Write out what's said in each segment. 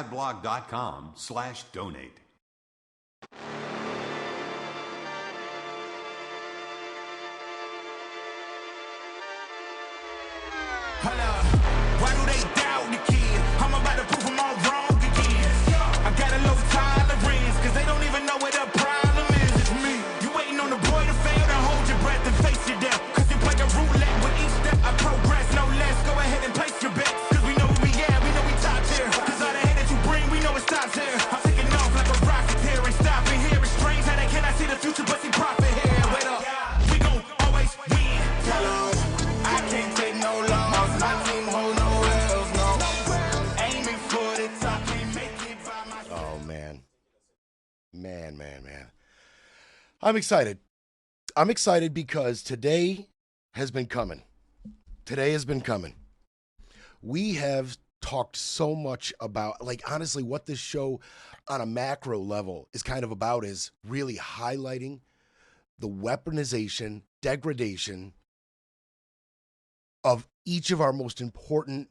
Adblog.com/donate. Why do they doubt the kid? I'm about to prove them all wrong again. I got a low tolerance, cause they don't even know what the problem is. It's me. You waiting on the boy to fail, to hold your breath and face your death. Cause you play a roulette with each step I progress, no less. Go ahead and place your bets. Cause we know who we at, we know we top tier. Cause all the hate that you bring, we know it stops here. I'm taking off like a rocket here, ain't stopping here. It's strange how they cannot see the future, but see profit here. Wait up, we gon' always win. Tell 'em I can't take no loss. My team hold nowhere else, no. Aiming for the top, can't make it by my. Oh, man. I'm excited. I'm excited because today has been coming. We have talked so much about, like, honestly, what this show on a macro level is kind of about is really highlighting the weaponization, degradation of each of our most important,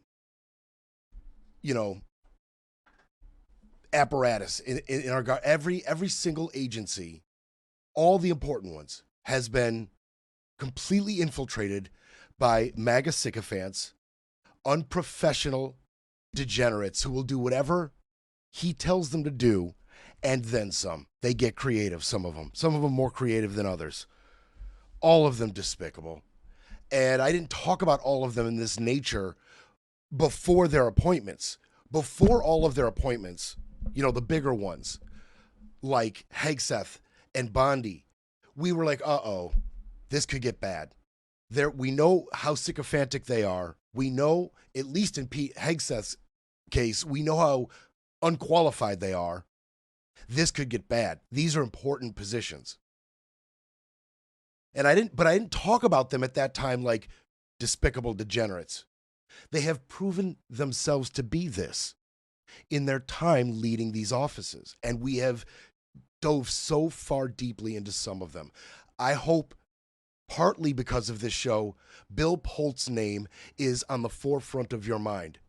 apparatus in our every single agency, all the important ones, has been completely infiltrated by MAGA sycophants, unprofessional degenerates who will do whatever he tells them to do, and then some. They get creative, some of them more creative than others. All of them despicable. And I didn't talk about all of them in this nature before their appointments. Before all of their appointments, the bigger ones, like Hegseth and Bondi, we were like, uh-oh, this could get bad. We know how sycophantic they are. We know, at least in Pete Hegseth's case, we know how unqualified they are. This could get bad. These are important positions. And I didn't talk about them at that time like despicable degenerates. They have proven themselves to be this in their time leading these offices. And we have dove so far deeply into some of them. I hope, partly because of this show, Bill Polt's name is on the forefront of your mind,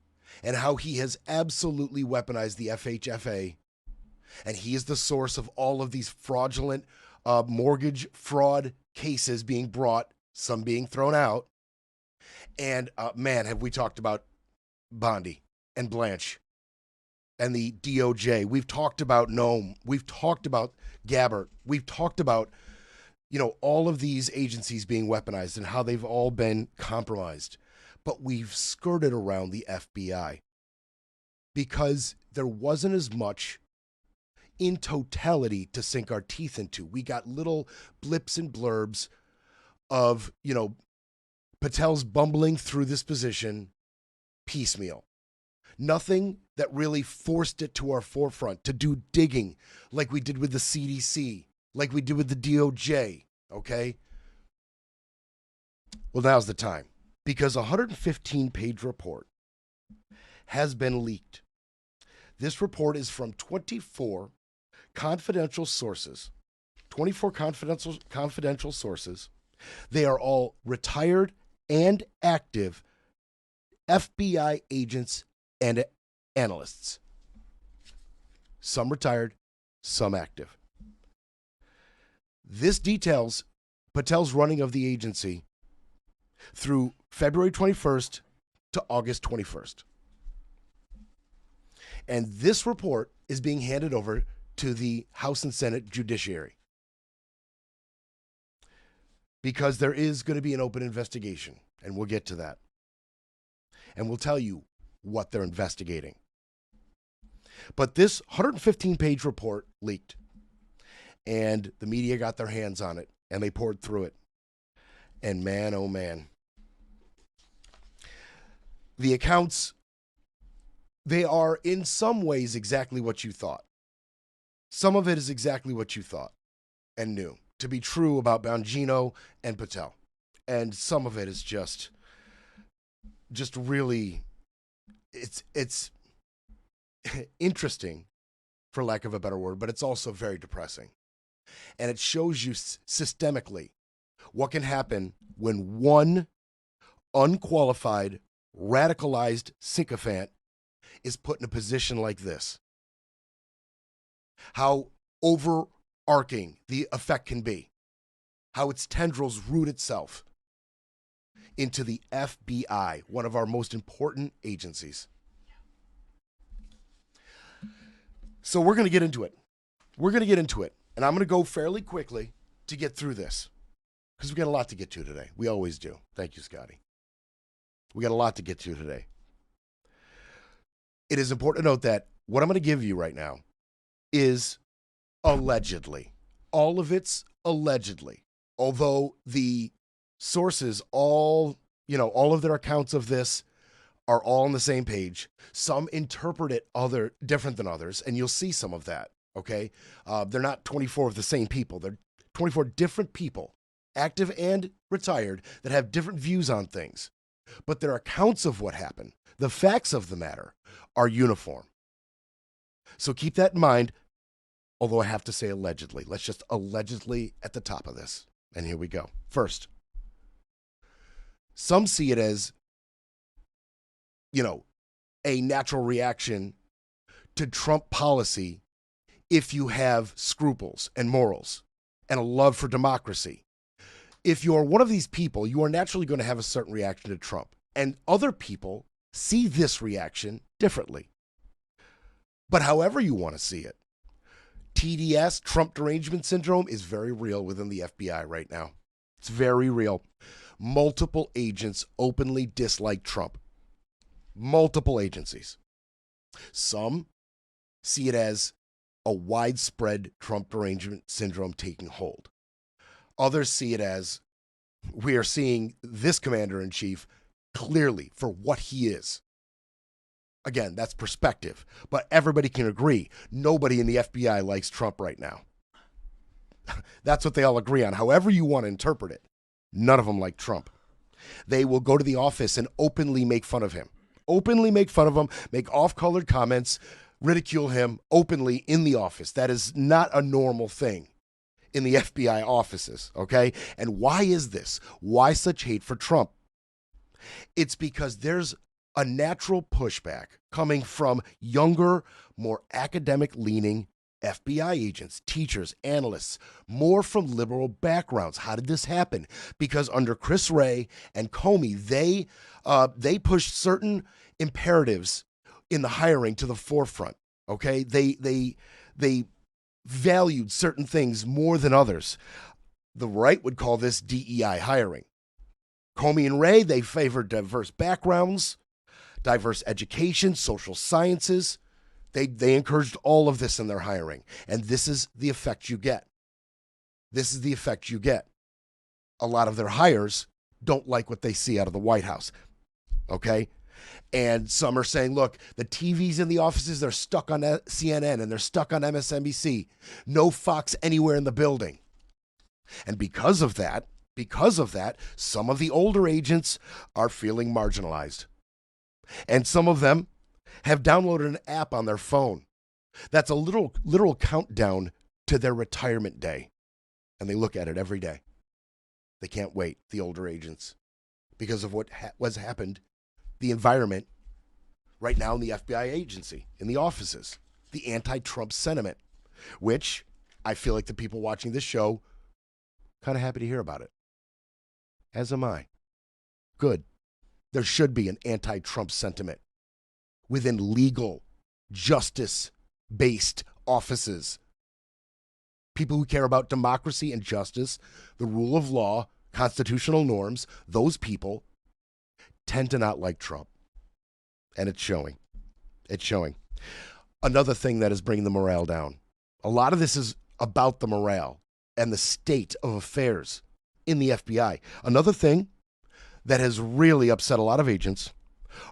and how he has absolutely weaponized the FHFA. And he is the source of all of these fraudulent mortgage fraud cases being brought, some being thrown out. And man, have we talked about Bondi and Blanche and the DOJ. We've talked about Nome. We've talked about Gabbert. We've talked about, all of these agencies being weaponized and how they've all been compromised. But we've skirted around the FBI because there wasn't as much in totality to sink our teeth into. We got little blips and blurbs of, Patel's bumbling through this position piecemeal. Nothing that really forced it to our forefront to do digging like we did with the CDC, like we did with the DOJ, okay? Well, now's the time, because a 115-page report has been leaked. This report is from 24 confidential sources. 24 confidential sources. They are all retired and active FBI agents and analysts. Some retired, some active. This details Patel's running of the agency through February 21st to August 21st. And this report is being handed over to the House and Senate Judiciary, because there is going to be an open investigation, and we'll get to that. And we'll tell you what they're investigating. But this 115-page report leaked, and the media got their hands on it, and they poured through it. And man, oh man. The accounts, they are in some ways exactly what you thought. Some of it is exactly what you thought and knew to be true about Bongino and Patel. And some of it is just really, it's interesting, for lack of a better word, but it's also very depressing. And it shows you systemically what can happen when one unqualified, radicalized sycophant is put in a position like this. How overarching the effect can be. How its tendrils root itself into the FBI, one of our most important agencies. So we're going to get into it. And I'm going to go fairly quickly to get through this because we've got a lot to get to today. We always do. Thank you, Scotty. We got a lot to get to today. It is important to note that what I'm going to give you right now is allegedly. All of it's allegedly. Although the sources, all of their accounts of this are all on the same page. Some interpret it different than others, and you'll see some of that, okay? They're not 24 of the same people. They're 24 different people, active and retired, that have different views on things. But their accounts of what happened, the facts of the matter, are uniform. So keep that in mind, although I have to say allegedly. Let's just allegedly at the top of this. And here we go. First, some see it as, a natural reaction to Trump policy if you have scruples and morals and a love for democracy. If you're one of these people, you are naturally going to have a certain reaction to Trump. And other people see this reaction differently. But however you want to see it, TDS, Trump derangement syndrome, is very real within the FBI right now. It's very real. Multiple agents openly dislike Trump. Multiple agencies. Some see it as a widespread Trump derangement syndrome taking hold. Others see it as we are seeing this commander-in-chief clearly for what he is. Again, that's perspective, but everybody can agree. Nobody in the FBI likes Trump right now. That's what they all agree on. However you want to interpret it, none of them like Trump. They will go to the office and openly make fun of him. Openly make fun of him, make off-colored comments, ridicule him openly in the office. That is not a normal thing in the FBI offices, okay? And why is this? Why such hate for Trump? It's because there's a natural pushback coming from younger, more academic-leaning FBI agents, teachers, analysts, more from liberal backgrounds. How did this happen? Because under Chris Wray and Comey, they pushed certain imperatives in the hiring to the forefront. Okay, they valued certain things more than others. The right would call this DEI hiring. Comey and Wray, they favored diverse backgrounds, diverse education, social sciences. They encouraged all of this in their hiring. And this is the effect you get. This is the effect you get. A lot of their hires don't like what they see out of the White House. Okay? And some are saying, look, the TVs in the offices, they're stuck on CNN and they're stuck on MSNBC. No Fox anywhere in the building. And because of that, some of the older agents are feeling marginalized. And some of them have downloaded an app on their phone that's a literal countdown to their retirement day. And they look at it every day. They can't wait, the older agents, because of what was happened, the environment right now in the FBI agency, in the offices, the anti-Trump sentiment, which I feel like the people watching this show kind of happy to hear about it. As am I. Good. There should be an anti-Trump sentiment within legal, justice-based offices. People who care about democracy and justice, the rule of law, constitutional norms, those people tend to not like Trump. And it's showing. It's showing. Another thing that is bringing the morale down. A lot of this is about the morale and the state of affairs in the FBI. Another thing that has really upset a lot of agents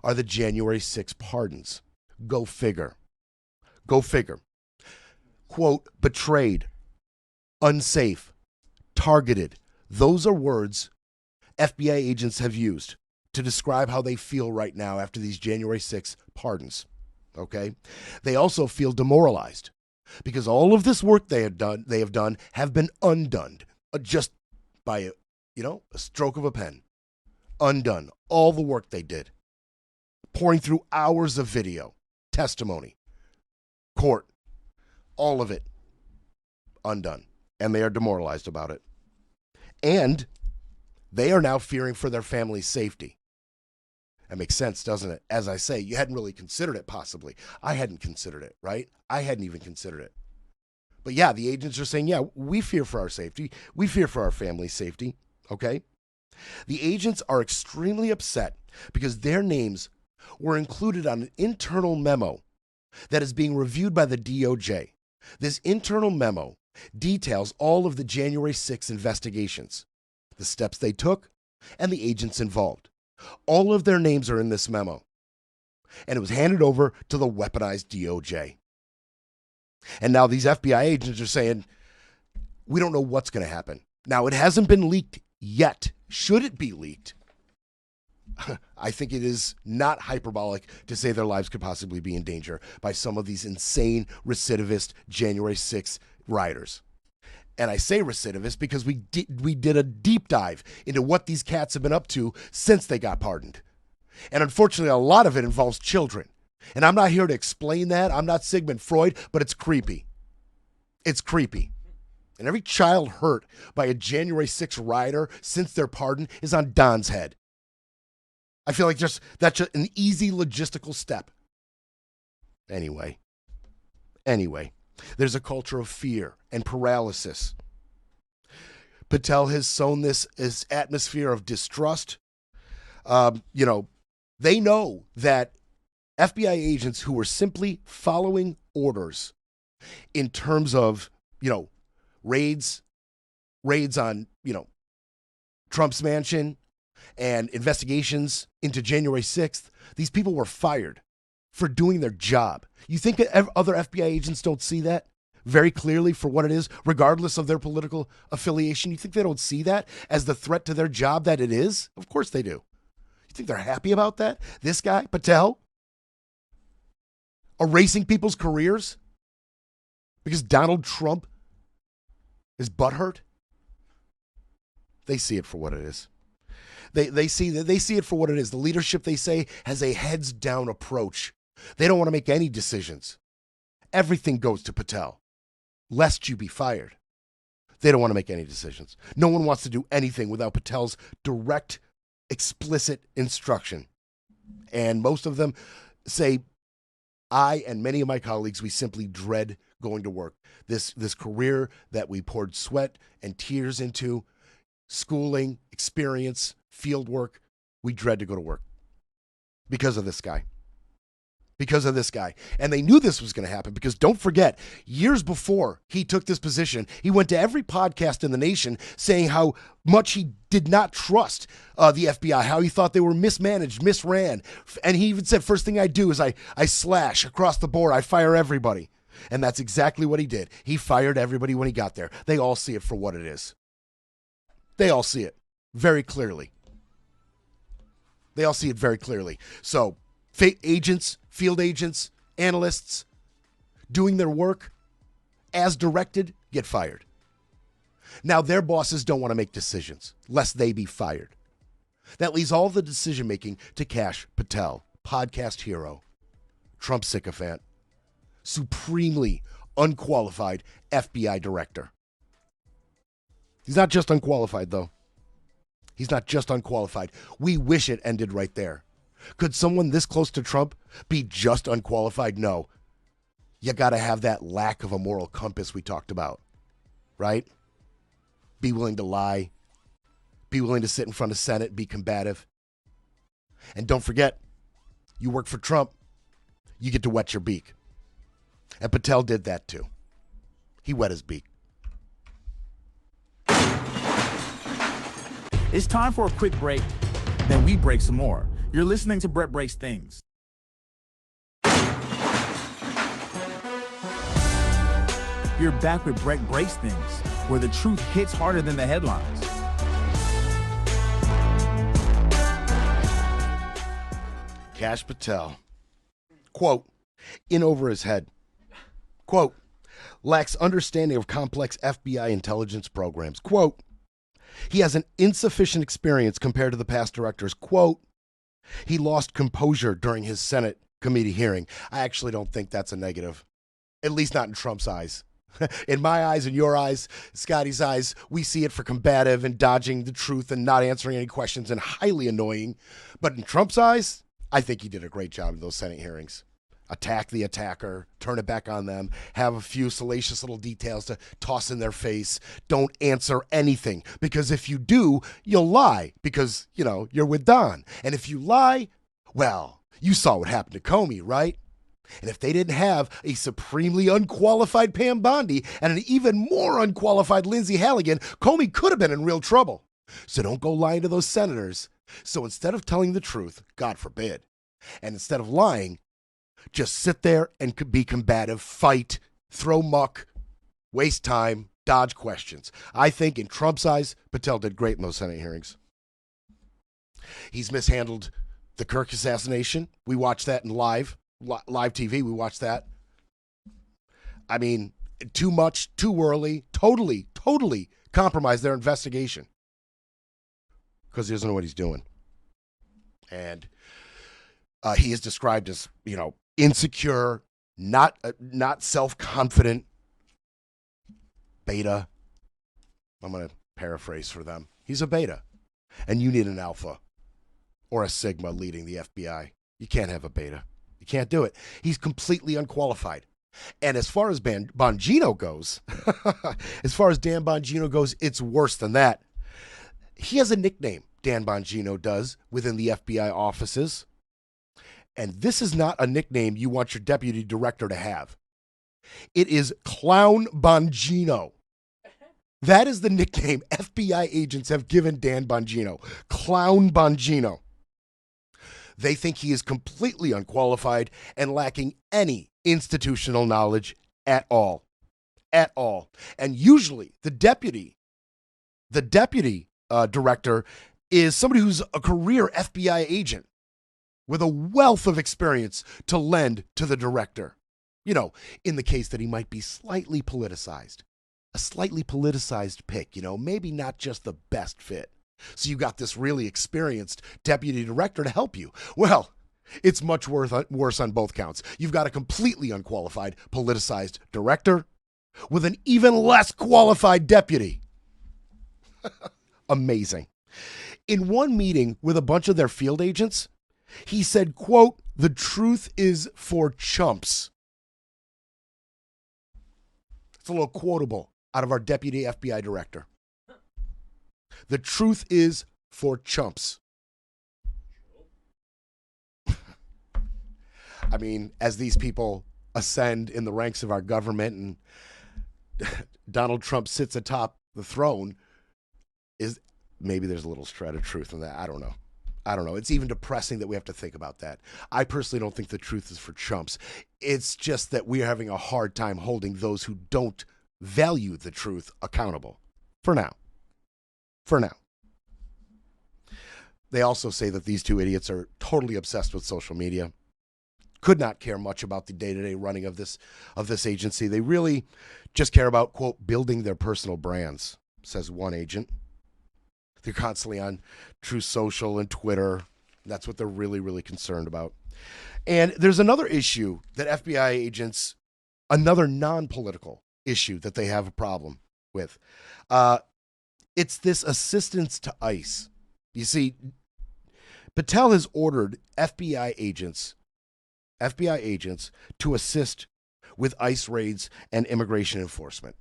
are the January 6 pardons. Go figure. Go figure. Quote, betrayed, unsafe, targeted. Those are words FBI agents have used to describe how they feel right now after these January 6 pardons. Okay? They also feel demoralized because all of this work they have done have been undone just by a stroke of a pen. Undone. All the work they did. Pouring through hours of video. testimony, court, all of it undone. And they are demoralized about it. And they are now fearing for their family's safety. That makes sense, doesn't it? As I say, you hadn't really considered it, possibly. I hadn't considered it, right? I hadn't even considered it. But yeah, the agents are saying, yeah, we fear for our safety. We fear for our family's safety, okay? The agents are extremely upset because their names were included on an internal memo that is being reviewed by the DOJ. This internal memo details all of the January 6th investigations, the steps they took, and the agents involved. All of their names are in this memo, and it was handed over to the weaponized DOJ. And now these FBI agents are saying, we don't know what's going to happen. Now, it hasn't been leaked yet. Should it be leaked? I think it is not hyperbolic to say their lives could possibly be in danger by some of these insane recidivist January 6th rioters. And I say recidivist because we did a deep dive into what these cats have been up to since they got pardoned. And unfortunately, a lot of it involves children. And I'm not here to explain that. I'm not Sigmund Freud, but it's creepy. It's creepy. And every child hurt by a January 6th rioter since their pardon is on Don's head. I feel like that's just an easy logistical step. Anyway, there's a culture of fear and paralysis. Patel has sown this atmosphere of distrust. They know that FBI agents who were simply following orders in terms of, raids on, Trump's mansion and investigations into January 6th, these people were fired for doing their job. You think that other FBI agents don't see that very clearly for what it is, regardless of their political affiliation? You think they don't see that as the threat to their job that it is? Of course they do. You think they're happy about that? This guy, Patel, erasing people's careers because Donald Trump is butthurt? They see it for what it is. They see it for what it is. The leadership, they say, has a heads down approach. They don't want to make any decisions. Everything goes to Patel, lest you be fired. They don't want to make any decisions. No one wants to do anything without Patel's direct, explicit instruction. And most of them say, I and many of my colleagues, we simply dread going to work. This career that we poured sweat and tears into, schooling, experience, field work, we dread to go to work because of this guy. Because of this guy. And they knew this was going to happen because don't forget, years before he took this position, he went to every podcast in the nation saying how much he did not trust the FBI, how he thought they were mismanaged, misran. And he even said, first thing I do is I slash across the board. I fire everybody. And that's exactly what he did. He fired everybody when he got there. They all see it for what it is. They all see it very clearly. They all see it very clearly. So, agents, field agents, analysts, doing their work as directed, get fired. Now, their bosses don't want to make decisions, lest they be fired. That leaves all the decision-making to Kash Patel, podcast hero, Trump sycophant, supremely unqualified FBI director. He's not just unqualified, though. He's not just unqualified. We wish it ended right there. Could someone this close to Trump be just unqualified? No. You got to have that lack of a moral compass we talked about, right? Be willing to lie. Be willing to sit in front of Senate, be combative. And don't forget, you work for Trump, you get to wet your beak. And Patel did that too. He wet his beak. It's time for a quick break, then we break some more. You're listening to Brett Breaks Things. You're back with Brett Breaks Things, where the truth hits harder than the headlines. Kash Patel, quote, in over his head, quote, lacks understanding of complex FBI intelligence programs, quote, he has an insufficient experience compared to the past directors, quote, he lost composure during his Senate committee hearing. I actually don't think that's a negative, at least not in Trump's eyes. In my eyes, in your eyes, Scotty's eyes, we see it for combative and dodging the truth and not answering any questions and highly annoying. But in Trump's eyes, I think he did a great job in those Senate hearings. Attack the attacker, turn it back on them, have a few salacious little details to toss in their face. Don't answer anything, because if you do, you'll lie because, you're with Don. And if you lie, well, you saw what happened to Comey, right? And if they didn't have a supremely unqualified Pam Bondi and an even more unqualified Lindsey Halligan, Comey could have been in real trouble. So don't go lying to those senators. So instead of telling the truth, God forbid, and instead of lying, just sit there and be combative, fight, throw muck, waste time, dodge questions. I think in Trump's eyes, Patel did great in those Senate hearings. He's mishandled the Kirk assassination. We watched that in live TV. We watched that. I mean, too much, too early, totally compromised their investigation because he doesn't know what he's doing. And he is described as, insecure, not self-confident, beta. I'm going to paraphrase for them. He's a beta, and you need an alpha or a sigma leading the FBI. You can't have a beta. You can't do it. He's completely unqualified. And as far as Bongino goes, it's worse than that. He has a nickname, Dan Bongino does, within the FBI offices. And this is not a nickname you want your deputy director to have. It is Clown Bongino. That is the nickname FBI agents have given Dan Bongino. Clown Bongino. They think he is completely unqualified and lacking any institutional knowledge at all. At all. And usually the deputy director is somebody who's a career FBI agent with a wealth of experience to lend to the director. In the case that he might be slightly politicized. A slightly politicized pick, maybe not just the best fit. So you got this really experienced deputy director to help you. Well, it's much worse on both counts. You've got a completely unqualified, politicized director with an even less qualified deputy. Amazing. In one meeting with a bunch of their field agents, he said, quote, "The truth is for chumps." It's a little quotable out of our deputy FBI director. The truth is for chumps. I mean, as these people ascend in the ranks of our government and Donald Trump sits atop the throne, maybe there's a little shred of truth in that. I don't know. It's even depressing that we have to think about that. I personally don't think the truth is for chumps. It's just that we are having a hard time holding those who don't value the truth accountable. For now. They also say that these two idiots are totally obsessed with social media. Could not care much about the day-to-day running of this agency. They really just care about, quote, building their personal brands, says one agent. They're constantly on True Social and Twitter. That's what they're really, really concerned about. And there's another issue that FBI agents, another non-political issue that they have a problem with. It's this assistance to ICE. You see, Patel has ordered FBI agents to assist with ICE raids and immigration enforcement.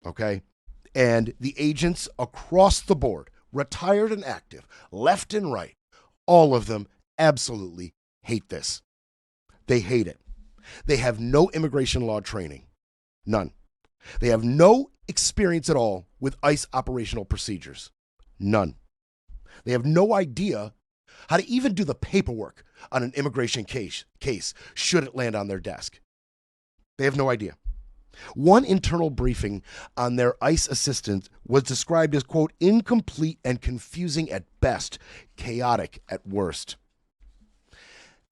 Okay? And the agents across the board, retired and active, left and right, all of them absolutely hate this. They hate it. They have no immigration law training. None. They have no experience at all with ICE operational procedures. None. They have no idea how to even do the paperwork on an immigration case should it land on their desk. They have no idea. One internal briefing on their ICE assistant was described as, quote, incomplete and confusing at best, chaotic at worst.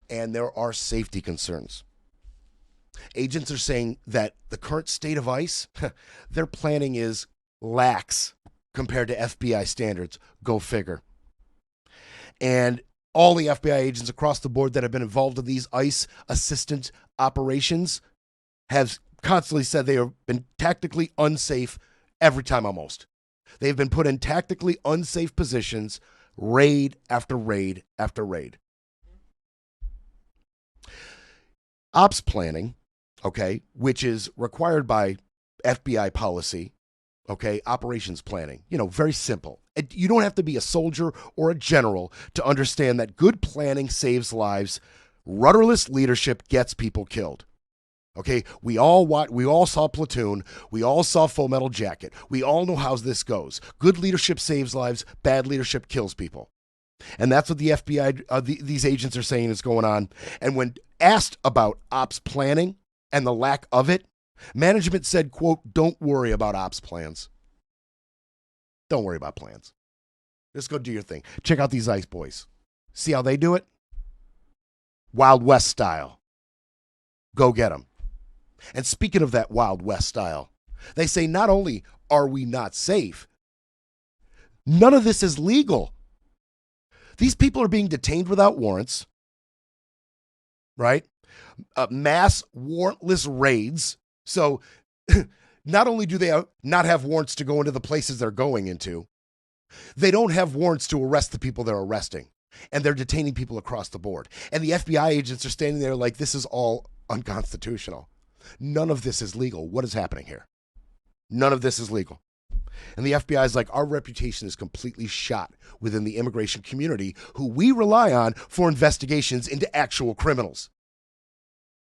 And there are safety concerns. Agents are saying that the current state of ICE, their planning is lax compared to FBI standards. Go figure. And all the FBI agents across the board that have been involved in these ICE assistant operations have constantly said they have been tactically unsafe every time almost. They've been put in tactically unsafe positions, raid after raid after raid. Ops planning, okay, which is required by FBI policy, okay, operations planning, very simple. You don't have to be a soldier or a general to understand that good planning saves lives. Rudderless leadership gets people killed. Okay, we all saw Platoon. We all saw Full Metal Jacket. We all know how this goes. Good leadership saves lives. Bad leadership kills people. And that's what the FBI, these agents are saying is going on. And when asked about ops planning and the lack of it, management said, quote, "Don't worry about ops plans. Don't worry about plans. Just go do your thing. Check out these ICE boys. See how they do it? Wild West style. Go get them." And speaking of that Wild West style, they say not only are we not safe, none of this is legal. These people are being detained without warrants, right? Mass warrantless raids. So not only do they not have warrants to go into the places they're going into, they don't have warrants to arrest the people they're arresting. And they're detaining people across the board. And the FBI agents are standing there like this is all unconstitutional. None of this is legal. What is happening here? None of this is legal. And the FBI is like, our reputation is completely shot within the immigration community, who we rely on for investigations into actual criminals.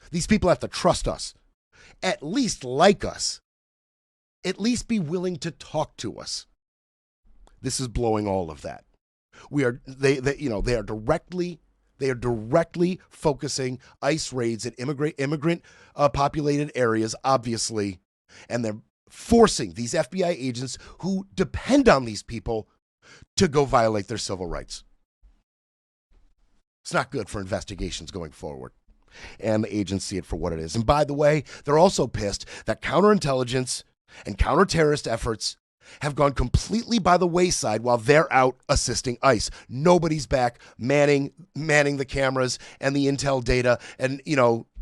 These people have to trust us, at least like us, at least be willing to talk to us. This is blowing all of that. They are directly focusing ICE raids in immigrant populated areas, obviously, and they're forcing these FBI agents who depend on these people to go violate their civil rights. It's not good for investigations going forward. And the agents see it for what it is. And by the way, they're also pissed that counterintelligence and counterterrorist efforts have gone completely by the wayside while they're out assisting ICE. Nobody's back manning the cameras and the intel data and,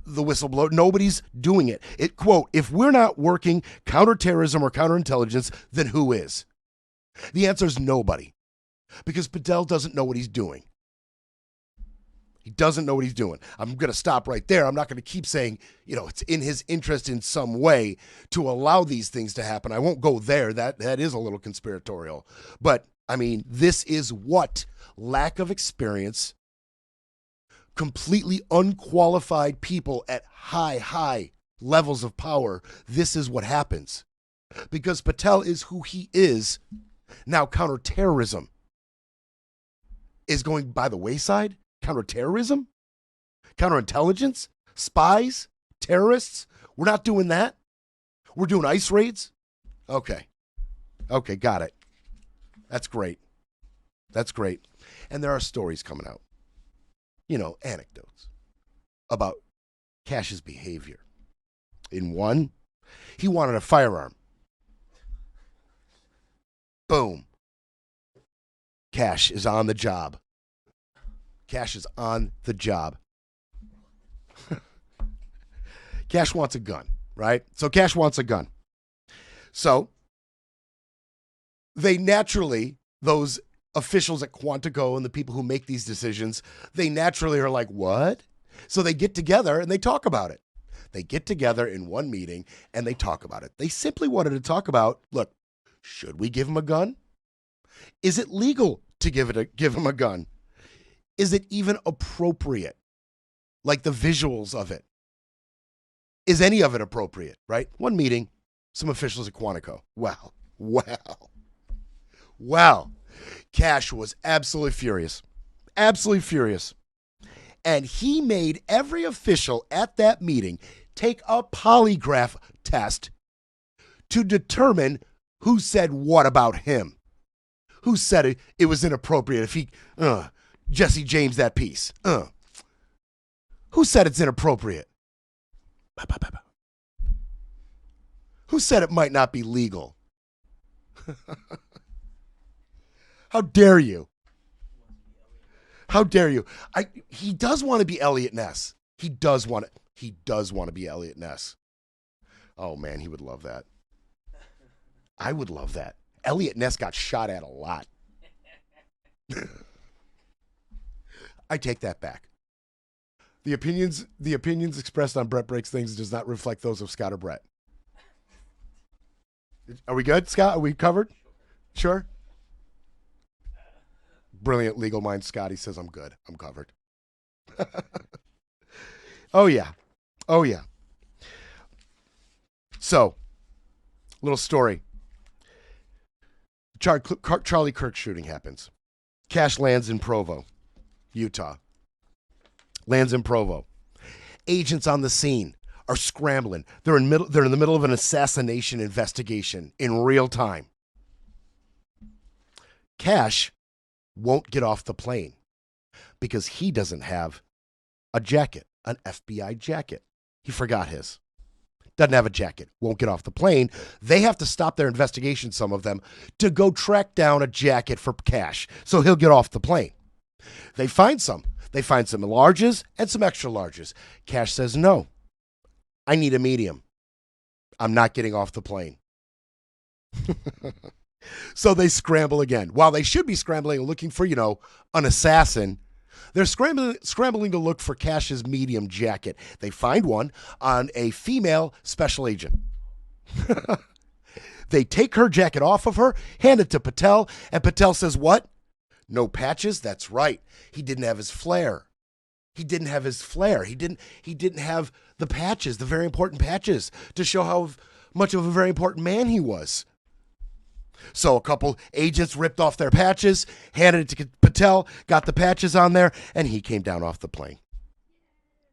the whistleblower. Nobody's doing it. It, quote, "If we're not working counterterrorism or counterintelligence, then who is?" The answer is nobody, because Patel doesn't know what he's doing. He doesn't know what he's doing. I'm going to stop right there. I'm not going to keep saying, it's in his interest in some way to allow these things to happen. I won't go there. That is a little conspiratorial. But, this is what lack of experience, completely unqualified people at high levels of power, this is what happens. Because Patel is who he is. Now, counterterrorism is going by the wayside. Counterterrorism? Counterintelligence? Spies? Terrorists? We're not doing that. We're doing ICE raids? Okay, got it. That's great. And there are stories coming out. Anecdotes about Kash's behavior. In one, he wanted a firearm. Boom. Kash is on the job. Kash wants a gun, right? So Kash wants a gun. So they naturally, those officials at Quantico and the people who make these decisions, they naturally are like, what? So they get together and they talk about it. They get together in one meeting and they talk about it. They simply wanted to talk about, look, should we give him a gun? Is it legal to give him a gun? Is it even appropriate? Like the visuals of it. Is any of it appropriate, right? One meeting, some officials at Quantico. Wow. Kash was absolutely furious. And he made every official at that meeting take a polygraph test to determine who said what about him. Who said it was inappropriate if he, Jesse James that piece. Who said it's inappropriate? Who said it might not be legal? How dare you? How dare you? He does want to be Elliot Ness. He does want to be Elliot Ness. Oh man, he would love that. I would love that. Elliot Ness got shot at a lot. I take that back. The opinions expressed on Brett Breaks Things does not reflect those of Scott or Brett. Are we good, Scott? Are we covered? Sure? Brilliant legal mind Scotty says I'm good. I'm covered. Oh yeah. Oh yeah. So, little story. Charlie Kirk shooting happens. Cash lands in Provo, Utah. Lands in Provo. Agents on the scene are scrambling. They're in the middle of an assassination investigation in real time. Cash won't get off the plane because he doesn't have a jacket, an FBI jacket. He forgot his. Doesn't have a jacket. Won't get off the plane. They have to stop their investigation, some of them, to go track down a jacket for Cash so he'll get off the plane. They find some. They find some larges and some extra larges. Cash says, no, I need a medium. I'm not getting off the plane. So they scramble again. While they should be scrambling and looking for, an assassin, they're scrambling to look for Cash's medium jacket. They find one on a female special agent. They take her jacket off of her, hand it to Patel, and Patel says, what? No patches? That's right. He didn't have his flare. He didn't have the patches, the very important patches, to show how much of a very important man he was. So a couple agents ripped off their patches, handed it to Patel, got the patches on there, and he came down off the plane.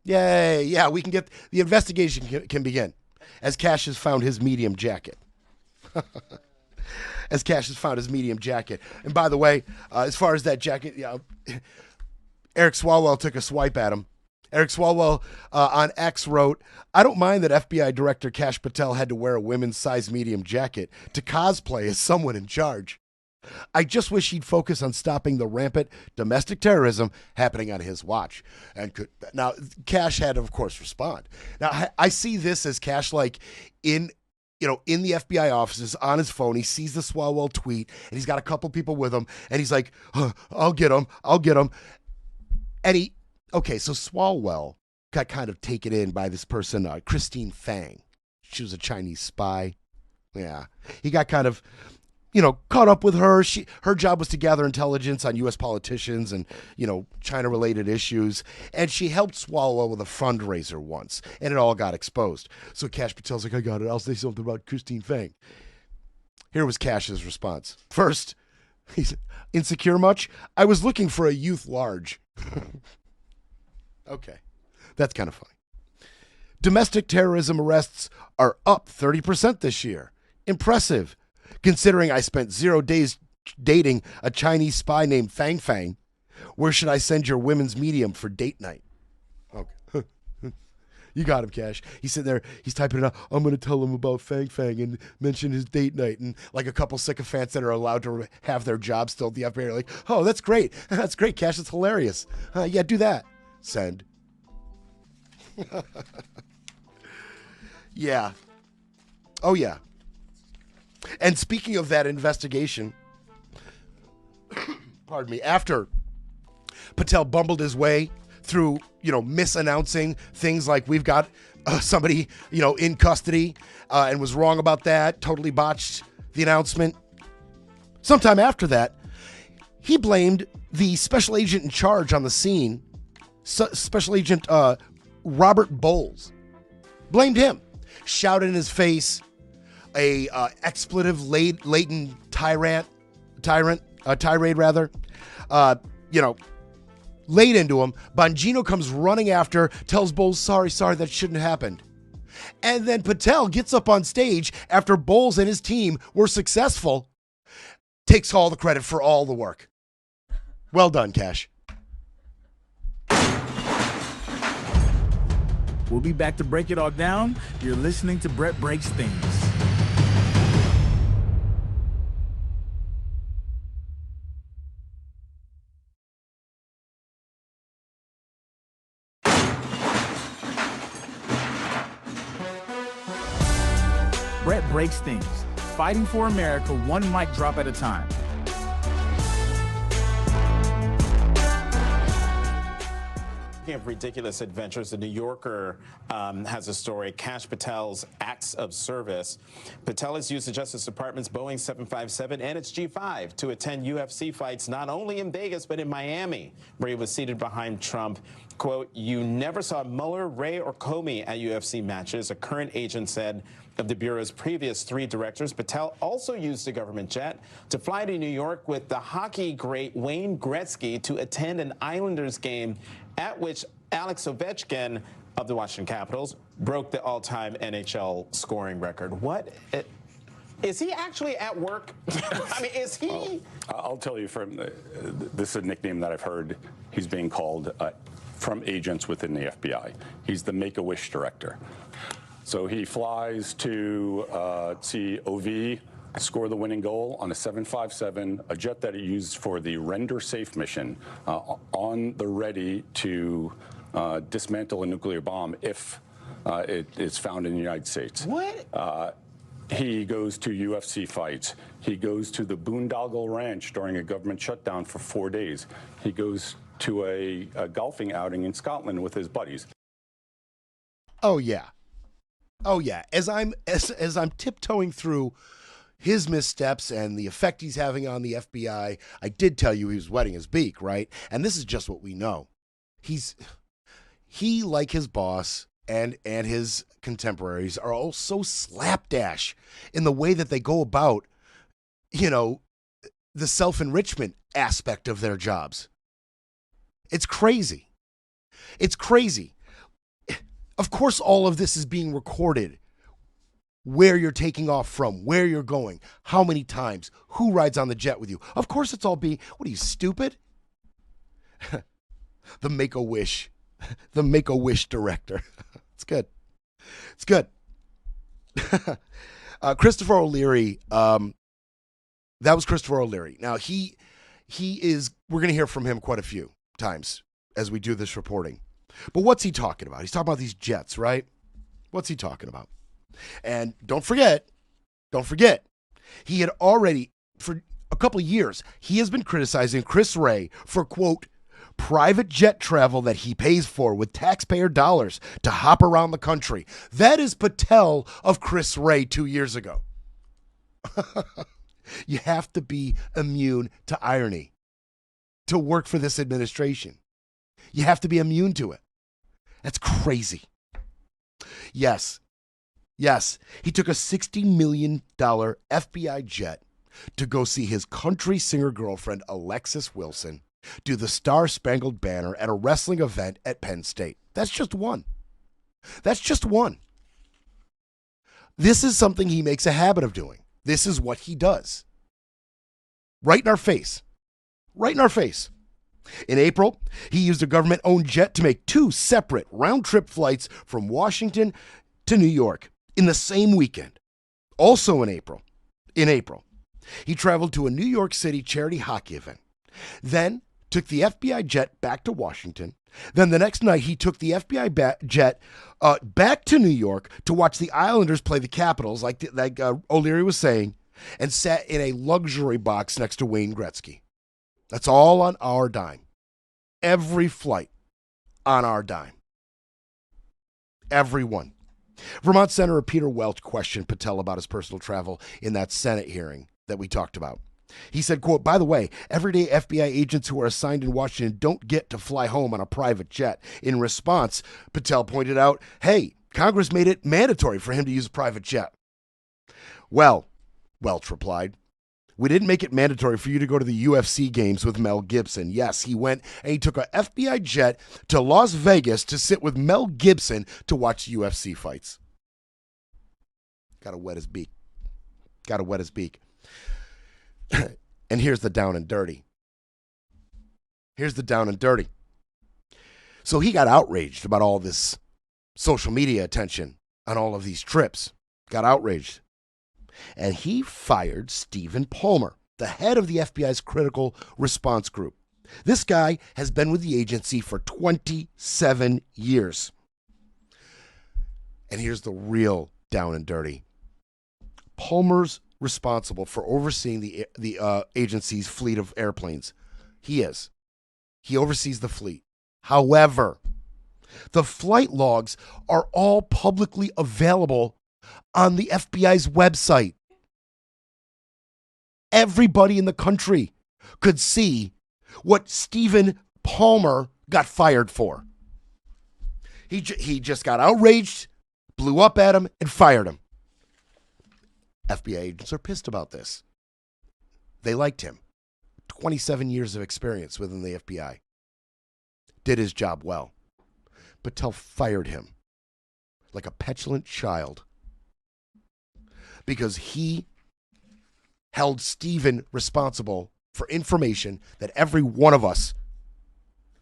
Yay. Yeah, we can get the investigation can begin as Cash has found his medium jacket. And by the way, as far as that jacket, Eric Swalwell took a swipe at him. Eric Swalwell on X wrote, I don't mind that FBI Director Kash Patel had to wear a women's size medium jacket to cosplay as someone in charge. I just wish he'd focus on stopping the rampant domestic terrorism happening on his watch. Now, Cash had to, of course, respond. Now, I see this as Cash in the FBI offices on his phone. He sees the Swalwell tweet, and he's got a couple people with him, and he's like, I'll get him. And so Swalwell got kind of taken in by this person, Christine Fang. She was a Chinese spy. Yeah. He got kind of, caught up with her. Her job was to gather intelligence on U.S. politicians and, China-related issues. And she helped Swalwell with a fundraiser once, and it all got exposed. So Kash Patel's like, I got it. I'll say something about Christine Fang. Here was Cash's response. First, he's insecure much? I was looking for a youth large. Okay, that's kind of funny. Domestic terrorism arrests are up 30% this year. Impressive, considering I spent 0 days dating a Chinese spy named Fang Fang. Where should I send your women's medium for date night? Okay. You got him, Cash. He's sitting there, he's typing it out. I'm going to tell him about Fang Fang and mention his date night. And like a couple sycophants that are allowed to have their job still at the FBI are like, oh, that's great. That's great, Cash. That's hilarious. Yeah, do that. Send. Yeah. Oh, yeah. And speaking of that investigation, pardon me, after Patel bumbled his way through, misannouncing things like we've got somebody, in custody and was wrong about that, totally botched the announcement. Sometime after that, he blamed the special agent in charge on the scene, Special Agent Robert Bowles. Blamed him. Shouted in his face a expletive-laden tirade, laid into him. Bongino comes running after, tells Bowles, sorry, that shouldn't have happened. And then Patel gets up on stage after Bowles and his team were successful, takes all the credit for all the work. Well done, Cash. We'll be back to break it all down. You're listening to Brett Breaks Things. Brett breaks things, fighting for America one mic drop at a time. Speaking of ridiculous adventures, the New Yorker has a story, Kash Patel's acts of service. Patel has used the Justice Department's Boeing 757 and its G5 to attend UFC fights not only in Vegas, but in Miami, where he was seated behind Trump. Quote, "You never saw Mueller, Ray, or Comey at UFC matches," a current agent said of the Bureau's previous 3 directors. Patel also used a government jet to fly to New York with the hockey great Wayne Gretzky to attend an Islanders game at which Alex Ovechkin of the Washington Capitals broke the all-time NHL scoring record. Is he actually at work? I mean, is he? Well, I'll tell you this is a nickname that I've heard he's being called from agents within the FBI. He's the Make-A-Wish director. So he flies to see OV score the winning goal on a 757, a jet that he used for the Render Safe mission, on the ready to dismantle a nuclear bomb if it is found in the United States. What? He goes to UFC fights. He goes to the Boondoggle Ranch during a government shutdown for 4 days. He goes to a golfing outing in Scotland with his buddies. Oh yeah. Oh yeah. As I'm tiptoeing through his missteps and the effect he's having on the FBI, I did tell you he was wetting his beak, right? And this is just what we know. He, like his boss and his contemporaries, are all so slapdash in the way that they go about, the self-enrichment aspect of their jobs. It's crazy. It's crazy. Of course, all of this is being recorded. Where you're taking off from, where you're going, how many times, who rides on the jet with you. Of course it's all being, what are you, stupid? The Make-A-Wish director. It's good. It's good. Christopher O'Leary, that was Christopher O'Leary. Now, he is, we're going to hear from him quite a few times as we do this reporting. But what's he talking about? He's talking about these jets, right? What's he talking about? And don't forget, he had already, for a couple of years, he has been criticizing Chris Wray for, quote, private jet travel that he pays for with taxpayer dollars to hop around the country. That is Patel of Chris Wray 2 years ago. You have to be immune to irony to work for this administration. You have to be immune to it. That's crazy. Yes, he took a $60 million FBI jet to go see his country singer girlfriend, Alexis Wilson, do the Star-Spangled Banner at a wrestling event at Penn State. That's just one. This is something he makes a habit of doing. This is what he does. Right in our face. In April, he used a government-owned jet to make 2 separate round-trip flights from Washington to New York in the same weekend. Also in April, he traveled to a New York City charity hockey event, then took the FBI jet back to Washington. Then the next night, he took the FBI jet back to New York to watch the Islanders play the Capitals, like O'Leary was saying, and sat in a luxury box next to Wayne Gretzky. That's all on our dime. Every flight on our dime. Every one. Vermont Senator Peter Welch questioned Patel about his personal travel in that Senate hearing that we talked about. He said, quote, by the way, everyday FBI agents who are assigned in Washington don't get to fly home on a private jet. In response, Patel pointed out, hey, Congress made it mandatory for him to use a private jet. Well, Welch replied, we didn't make it mandatory for you to go to the UFC games with Mel Gibson. Yes, he went and he took an FBI jet to Las Vegas to sit with Mel Gibson to watch UFC fights. Gotta wet his beak. And here's the down and dirty. So he got outraged about all this social media attention on all of these trips. Got outraged. And he fired Stephen Palmer, the head of the FBI's critical response group. This guy has been with the agency for 27 years. And here's the real down and dirty. Palmer's responsible for overseeing the agency's fleet of airplanes. He is. He oversees the fleet. However, the flight logs are all publicly available on the FBI's website. Everybody in the country could see what Stephen Palmer got fired for. He just got outraged, blew up at him, and fired him. FBI agents are pissed about this. They liked him. 27 years of experience within the FBI. Did his job well. Patel fired him like a petulant child because he held Stephen responsible for information that every one of us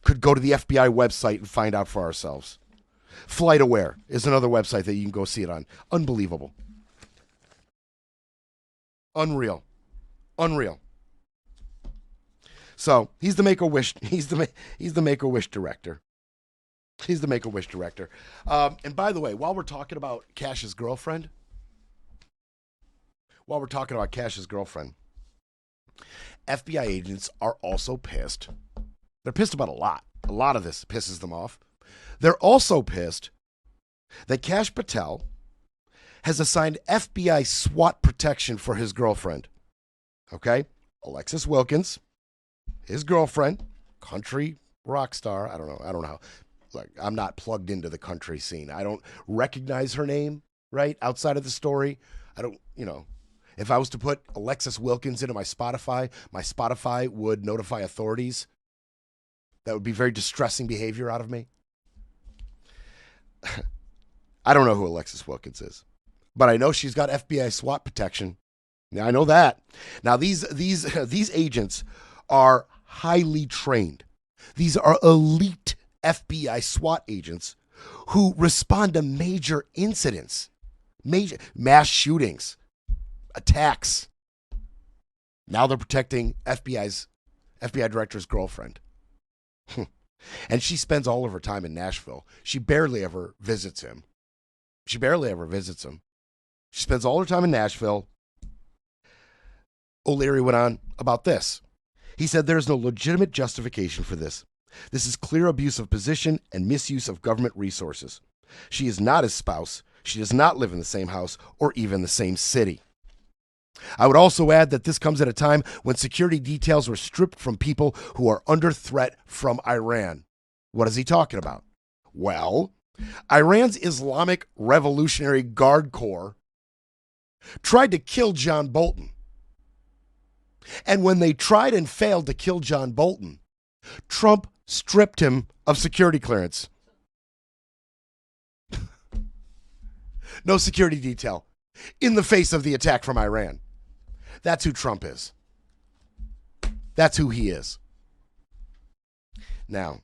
could go to the FBI website and find out for ourselves. FlightAware is another website that you can go see it on. Unbelievable. Unreal. So he's the Make-A-Wish. He's the Make-A-Wish director. He's the Make-A-Wish director. And by the way, while we're talking about Kash's girlfriend, FBI agents are also pissed. They're pissed about a lot. A lot of this pisses them off. They're also pissed that Kash Patel has assigned FBI SWAT protection for his girlfriend. Okay? Alexis Wilkins, his girlfriend, country rock star. I don't know how. Like, I'm not plugged into the country scene. I don't recognize her name, right? Outside of the story. I don't, if I was to put Alexis Wilkins into my Spotify would notify authorities. That would be very distressing behavior out of me. I don't know who Alexis Wilkins is, but I know she's got FBI SWAT protection. Now, I know that. Now, these agents are highly trained. These are elite FBI SWAT agents who respond to major incidents, major mass shootings, attacks. Now they're protecting FBI director's girlfriend. And she spends all of her time in Nashville. She barely ever visits him. She spends all her time in Nashville. O'Leary went on about this. He said there is no legitimate justification for this. This is clear abuse of position and misuse of government resources. She is not his spouse. She does not live in the same house or even the same city. I would also add that this comes at a time when security details were stripped from people who are under threat from Iran. What is he talking about? Well, Iran's Islamic Revolutionary Guard Corps tried to kill John Bolton. And when they tried and failed to kill John Bolton, Trump stripped him of security clearance. No security detail in the face of the attack from Iran. That's who Trump is. That's who he is. Now,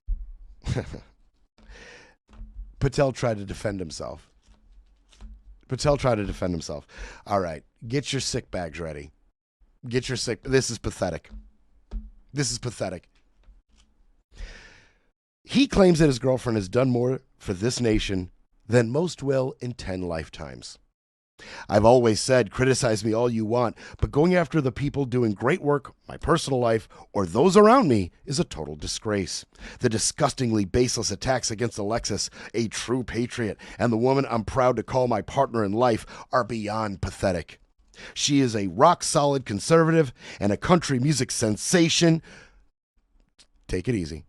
Patel tried to defend himself. All right, get your sick bags ready. This is pathetic. He claims that his girlfriend has done more for this nation than most will in 10 lifetimes. I've always said, criticize me all you want, but going after the people doing great work, my personal life, or those around me is a total disgrace. The disgustingly baseless attacks against Alexis, a true patriot, and the woman I'm proud to call my partner in life are beyond pathetic. She is a rock-solid conservative and a country music sensation. Take it easy.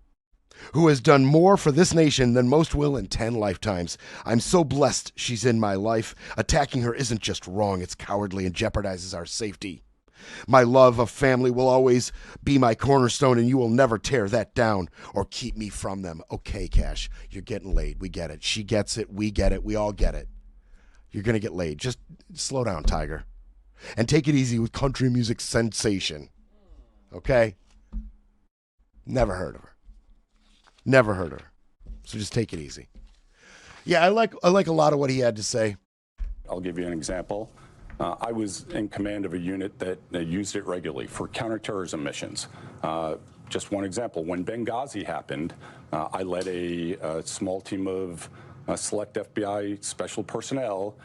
Who has done more for this nation than most will in 10 lifetimes. I'm so blessed she's in my life. Attacking her isn't just wrong, it's cowardly and jeopardizes our safety. My love of family will always be my cornerstone, and you will never tear that down or keep me from them. Okay, Kash, you're getting laid. We get it. She gets it. We get it. We all get it. You're going to get laid. Just slow down, Tiger. And take it easy with country music sensation. Okay? Never heard of her. So just take it easy. Yeah, I like a lot of what he had to say. I'll give you an example. I was in command of a unit that used it regularly for counterterrorism missions. Just one example, when Benghazi happened, I led a small team of select FBI special personnel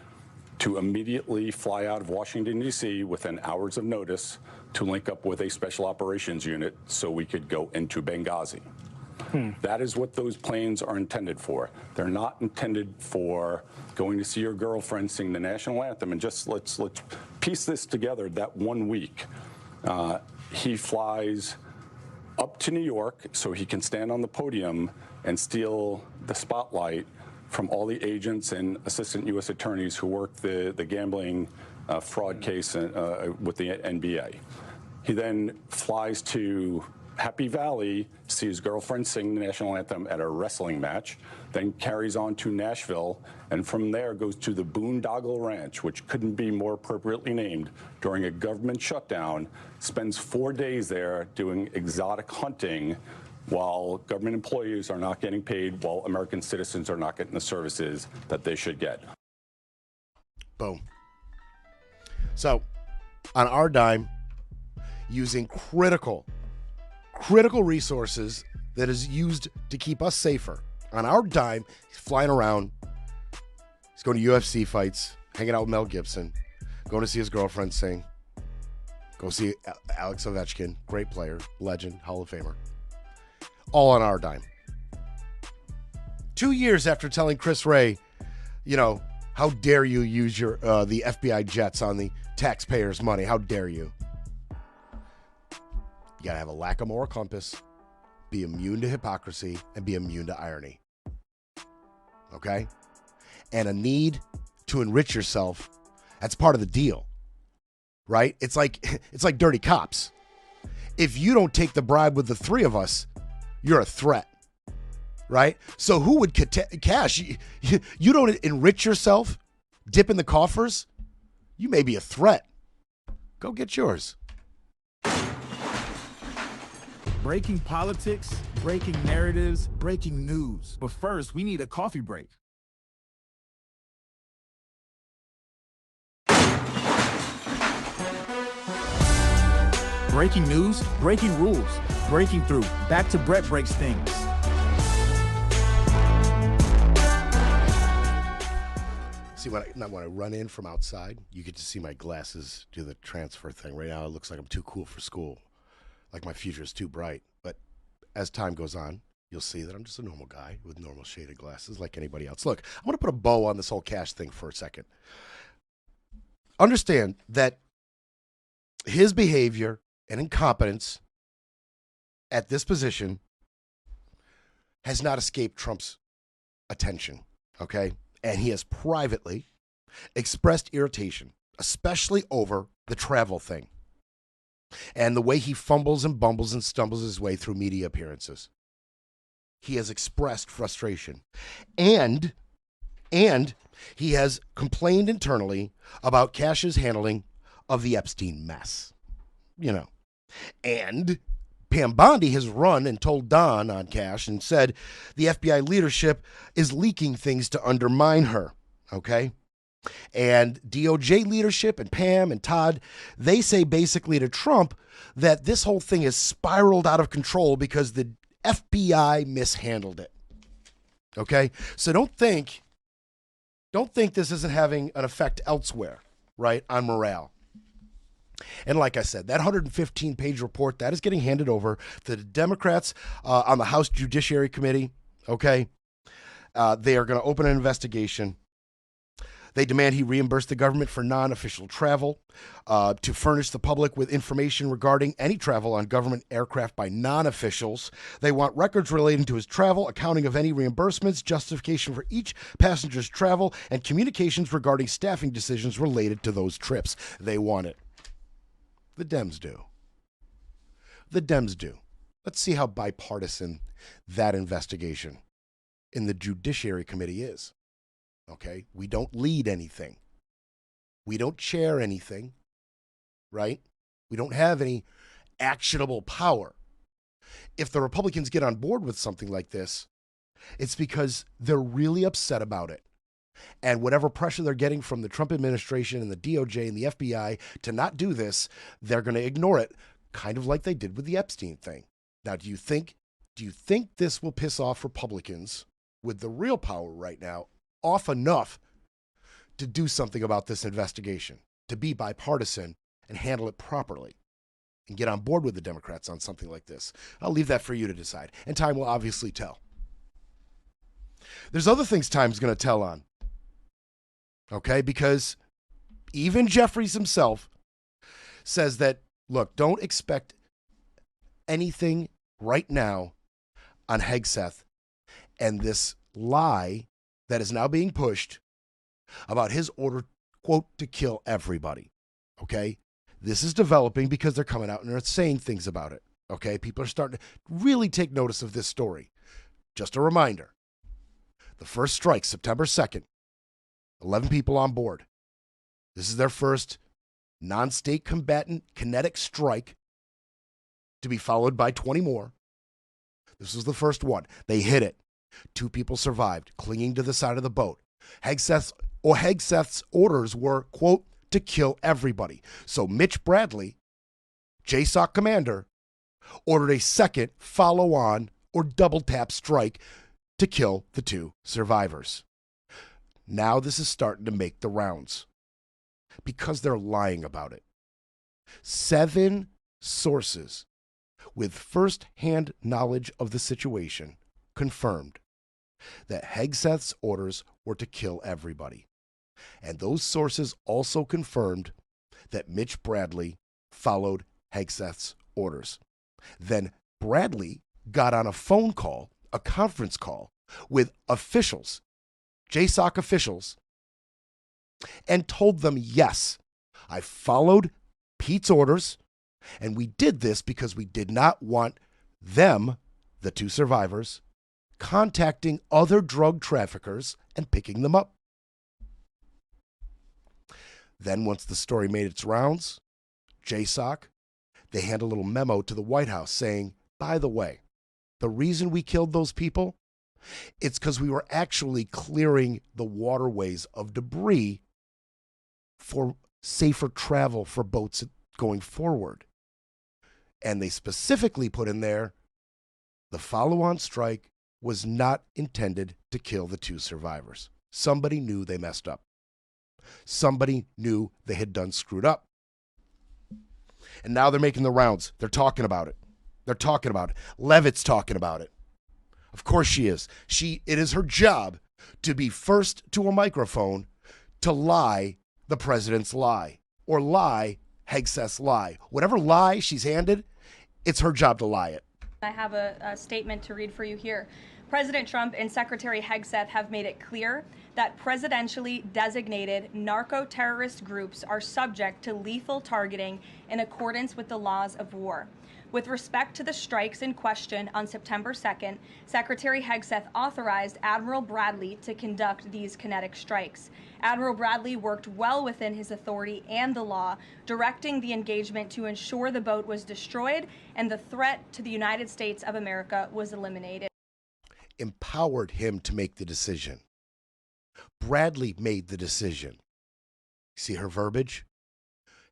to immediately fly out of Washington, D.C. within hours of notice to link up with a special operations unit so we could go into Benghazi. That is what those planes are intended for. They're not intended for going to see your girlfriend sing the national anthem. And just let's piece this together. That 1 week, he flies up to New York so he can stand on the podium and steal the spotlight from all the agents and assistant U.S. attorneys who worked the gambling fraud case with the NBA. He then flies to Happy Valley, to see his girlfriend sing the national anthem at a wrestling match, then carries on to Nashville, and from there goes to the Boondoggle Ranch, which couldn't be more appropriately named, during a government shutdown, spends 4 days there doing exotic hunting while government employees are not getting paid, while American citizens are not getting the services that they should get. Boom. So, on our dime, using critical resources that is used to keep us safer. On our dime, he's flying around. He's going to UFC fights, hanging out with Mel Gibson, going to see his girlfriend sing, go see Alex Ovechkin, great player, legend, Hall of Famer. All on our dime. 2 years after telling Chris Wray, how dare you use your the FBI jets on the taxpayers' money? How dare you? You got to have a lack of moral compass, be immune to hypocrisy, and be immune to irony. Okay? And a need to enrich yourself, that's part of the deal. Right? It's like dirty cops. If you don't take the bribe with the three of us, you're a threat. Right? So who would Cash? You don't enrich yourself, dip in the coffers, you may be a threat. Go get yours. Breaking politics, breaking narratives, breaking news. But first, we need a coffee break. Breaking news, breaking rules, breaking through. Back to Brett Breaks Things. See, when I run in from outside, you get to see my glasses do the transfer thing. Right now, it looks like I'm too cool for school. Like my future is too bright. But as time goes on, you'll see that I'm just a normal guy with normal shaded glasses like anybody else. Look, I want to put a bow on this whole Cash thing for a second. Understand that his behavior and incompetence at this position has not escaped Trump's attention, okay? And he has privately expressed irritation, especially over the travel thing and the way he fumbles and bumbles and stumbles his way through media appearances. He has expressed frustration. And he has complained internally about Cash's handling of the Epstein mess. And Pam Bondi has run and told Don on Cash and said the FBI leadership is leaking things to undermine her, okay? And DOJ leadership and Pam and Todd, they say basically to Trump that this whole thing has spiraled out of control because the FBI mishandled it, okay? So don't think this isn't having an effect elsewhere, right, on morale. And like I said, that 115-page report, that is getting handed over to the Democrats on the House Judiciary Committee, okay? They are going to open an investigation. They demand he reimburse the government for non-official travel, to furnish the public with information regarding any travel on government aircraft by non-officials. They want records relating to his travel, accounting of any reimbursements, justification for each passenger's travel, and communications regarding staffing decisions related to those trips. They want it. The Dems do. The Dems do. Let's see how bipartisan that investigation in the Judiciary Committee is. Okay? We don't lead anything. We don't chair anything, right? We don't have any actionable power. If the Republicans get on board with something like this, it's because they're really upset about it. And whatever pressure they're getting from the Trump administration and the DOJ and the FBI to not do this, they're going to ignore it, kind of like they did with the Epstein thing. Now, do you think this will piss off Republicans with the real power right now off enough to do something about this investigation, to be bipartisan and handle it properly and get on board with the Democrats on something like this. I'll leave that for you to decide. And time will obviously tell. There's other things time's going to tell on. Okay? Because even Jeffries himself says that, look, don't expect anything right now on Hegseth and this lie that is now being pushed about his order, quote, to kill everybody. Okay? This is developing because they're coming out and they're saying things about it. Okay? People are starting to really take notice of this story. Just a reminder. The first strike, September 2nd, 11 people on board. This is their first non-state combatant kinetic strike, to be followed by 20 more. This was the first one. They hit it. 2 people survived, clinging to the side of the boat. Hegseth's orders were, quote, to kill everybody. So Mitch Bradley, JSOC commander, ordered a second follow-on or double-tap strike to kill the 2 survivors. Now this is starting to make the rounds because they're lying about it. 7 sources with first-hand knowledge of the situation confirmed that Hegseth's orders were to kill everybody. And those sources also confirmed that Mitch Bradley followed Hegseth's orders. Then Bradley got on a phone call, a conference call, with officials, JSOC officials, and told them, yes, I followed Pete's orders, and we did this because we did not want them, the 2 survivors, contacting other drug traffickers and picking them up. Then once the story made its rounds, JSOC, they hand a little memo to the White House saying, by the way, the reason we killed those people, it's because we were actually clearing the waterways of debris for safer travel for boats going forward. And they specifically put in there, the follow-on strike was not intended to kill the 2 survivors. Somebody knew they messed up. Somebody knew they had done screwed up. And now they're making the rounds. They're talking about it. They're talking about it. Levitt's talking about it. Of course she is. It is her job to be first to a microphone to lie the president's lie or lie Hegseth's lie. Whatever lie she's handed, it's her job to lie it. I have a statement to read for you here. President Trump and Secretary Hegseth have made it clear that presidentially designated narco-terrorist groups are subject to lethal targeting in accordance with the laws of war. With respect to the strikes in question on September 2nd, Secretary Hegseth authorized Admiral Bradley to conduct these kinetic strikes. Admiral Bradley worked well within his authority and the law, directing the engagement to ensure the boat was destroyed and the threat to the United States of America was eliminated. Empowered him to make the decision. Bradley made the decision. See her verbiage?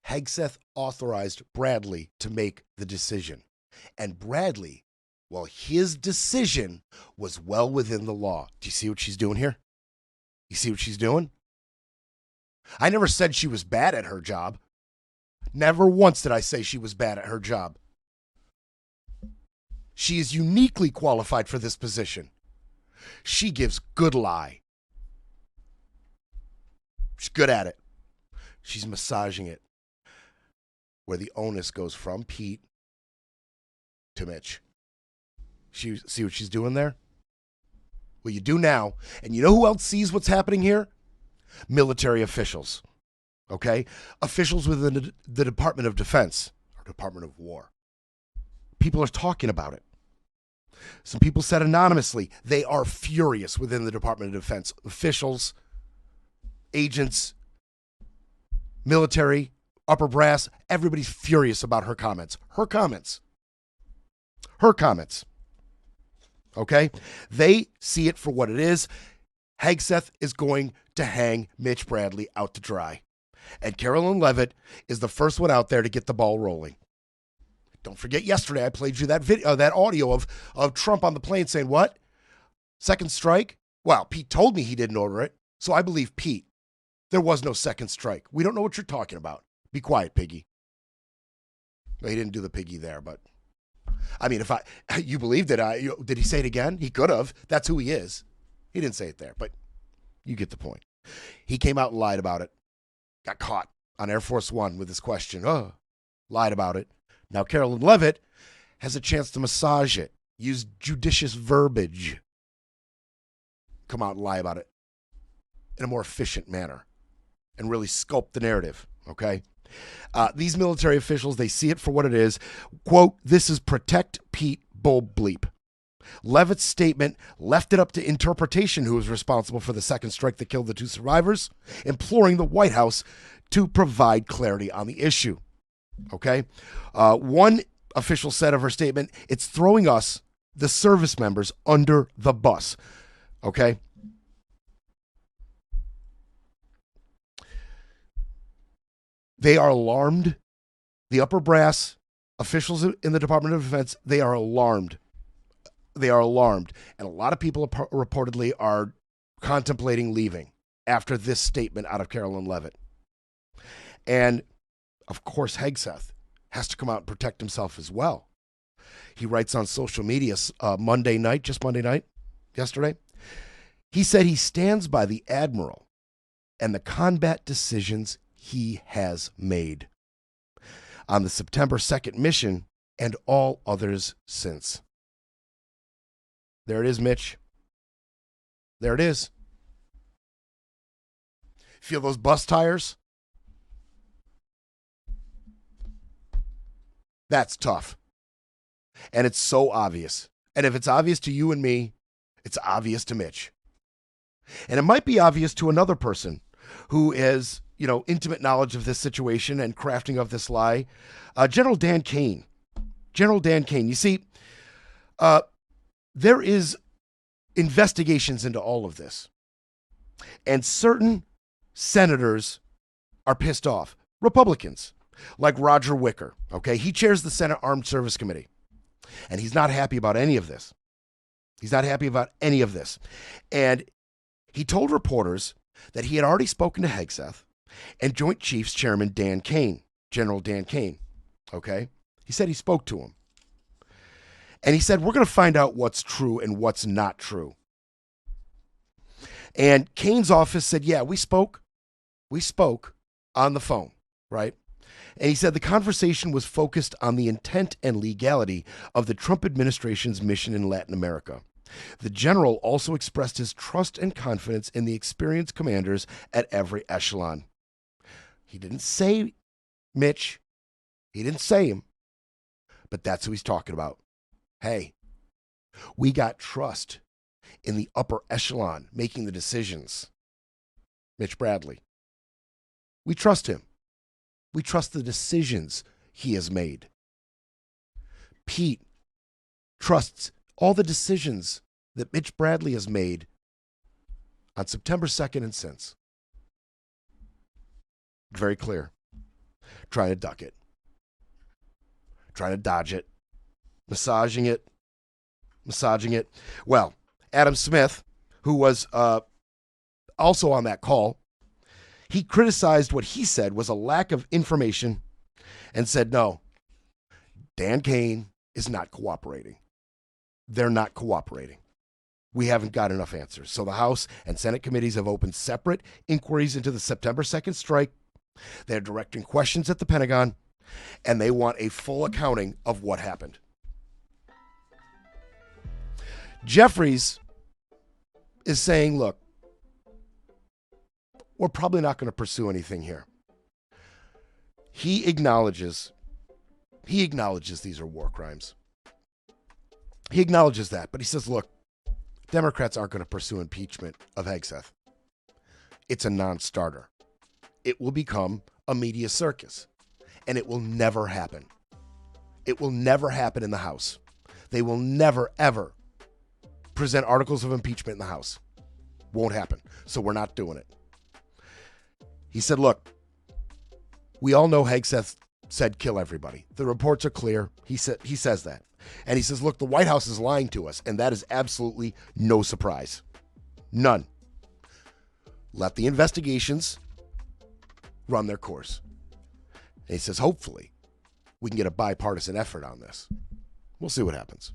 Hegseth authorized Bradley to make the decision. And Bradley, well, his decision was well within the law. Do you see what she's doing here? You see what she's doing? I never said she was bad at her job. Never once did I say she was bad at her job. She is uniquely qualified for this position. She gives good lie. She's good at it. She's massaging it, where the onus goes from Pete to Mitch. See what she's doing there? Well, you do now. And you know who else sees what's happening here? Military officials. Okay? Officials within the Department of Defense or Department of War. People are talking about it. Some people said anonymously they are furious within the Department of Defense. Officials, agents, military, upper brass, everybody's furious about her comments. Her comments. Her comments. Okay? They see it for what it is. Hegseth is going to hang Mitch Bradley out to dry. And Carolyn Levitt is the first one out there to get the ball rolling. Don't forget yesterday I played you that video, that audio of Trump on the plane saying what? Second strike? Well, Pete told me he didn't order it, so I believe Pete. There was no second strike. We don't know what you're talking about. Be quiet, piggy. Well, he didn't do the piggy there, but I mean, you believed it. Did he say it again? He could have. That's who he is. He didn't say it there, but you get the point. He came out and lied about it. Got caught on Air Force One with this question. Lied about it. Now Carolyn Levitt has a chance to massage it, use judicious verbiage, come out and lie about it in a more efficient manner and really sculpt the narrative, okay? These military officials, they see it for what it is. Quote, this is Protect Pete Bull Bleep. Levitt's statement left it up to interpretation who was responsible for the second strike that killed the 2 survivors, imploring the White House to provide clarity on the issue. Okay? One official said of her statement, it's throwing us, the service members, under the bus. Okay? They are alarmed. The upper brass officials in the Department of Defense, they are alarmed. They are alarmed. And a lot of people reportedly are contemplating leaving after this statement out of Carolyn Levitt. And, of course, Hegseth has to come out and protect himself as well. He writes on social media Monday night, yesterday. He said he stands by the Admiral and the combat decisions he has made on the September 2nd mission and all others since. There it is, Mitch. There it is. Feel those bus tires? That's tough. And it's so obvious. And if it's obvious to you and me, it's obvious to Mitch. And it might be obvious to another person who has, intimate knowledge of this situation and crafting of this lie. General Dan Kane. General Dan Kane. You see, there is investigations into all of this. And certain senators are pissed off. Republicans, like Roger Wicker, okay? He chairs the Senate Armed Service Committee. And he's not happy about any of this. He's not happy about any of this. And he told reporters that he had already spoken to Hegseth and Joint Chiefs Chairman Dan Kane, General Dan Kane, okay? He said he spoke to him. And he said, we're going to find out what's true and what's not true. And Kane's office said, yeah, we spoke. We spoke on the phone, right? And he said the conversation was focused on the intent and legality of the Trump administration's mission in Latin America. The general also expressed his trust and confidence in the experienced commanders at every echelon. He didn't say Mitch. He didn't say him. But that's who he's talking about. Hey, we got trust in the upper echelon making the decisions. Mitch Bradley. We trust him. We trust the decisions he has made. Pete trusts all the decisions that Mitch Bradley has made on September 2nd and since. Very clear. Trying to duck it. Trying to dodge it. Massaging it. Well, Adam Smith, who was also on that call, he criticized what he said was a lack of information and said, no, Dan Kane is not cooperating. They're not cooperating. We haven't got enough answers. So the House and Senate committees have opened separate inquiries into the September 2nd strike. They're directing questions at the Pentagon, and they want a full accounting of what happened. Jeffries is saying, look, we're probably not going to pursue anything here. He acknowledges these are war crimes. He acknowledges that, but he says, look, Democrats aren't going to pursue impeachment of Hegseth. It's a non-starter. It will become a media circus, and it will never happen. It will never happen in the House. They will never, ever present articles of impeachment in the House. Won't happen. So we're not doing it. He said, look, we all know Hegseth said kill everybody. The reports are clear. He says that. And he says, look, the White House is lying to us, and that is absolutely no surprise. None. Let the investigations run their course. And he says, hopefully, we can get a bipartisan effort on this. We'll see what happens.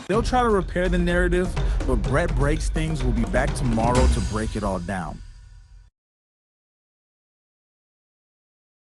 They'll try to repair the narrative, but Brett Breaks Things will be back tomorrow to break it all down.